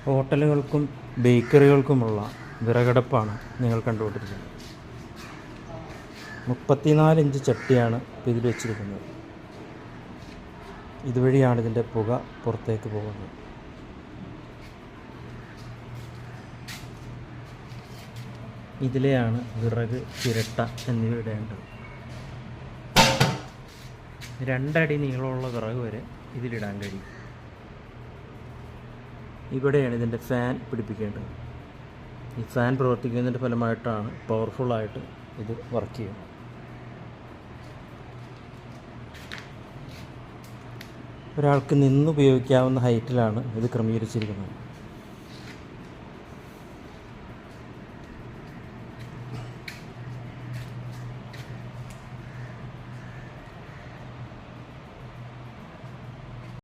ഹോട്ടലുകൾക്കും ബേക്കറികൾക്കുമുള്ള വിറകടുപ്പാണ് നിങ്ങൾ കണ്ടുകൊണ്ടിരിക്കുന്നത്. 34 ഇഞ്ച് ചട്ടിയാണ് ഇതിൽ വെച്ചിരിക്കുന്നത്. ഇതുവഴിയാണ് ഇതിൻ്റെ പുക പുറത്തേക്ക് പോകുന്നത്. ഇതിലെയാണ് വിറക്, ചിരട്ട എന്നിവ ഇടേണ്ടത്. 2 അടി നീളമുള്ള വിറക് വരെ ഇതിലിടാൻ കഴിയും. ഇവിടെയാണ് ഇതിൻ്റെ ഫാൻ പിടിപ്പിക്കേണ്ടത്. ഈ ഫാൻ പ്രവർത്തിക്കുന്നതിൻ്റെ ഫലമായിട്ടാണ് പവർഫുള്ളായിട്ട് ഇത് വർക്ക് ചെയ്യുന്നത്. ഒരാൾക്ക് നിന്നുപയോഗിക്കാവുന്ന ഹൈറ്റിലാണ് ഇത് ക്രമീകരിച്ചിരിക്കുന്നത്.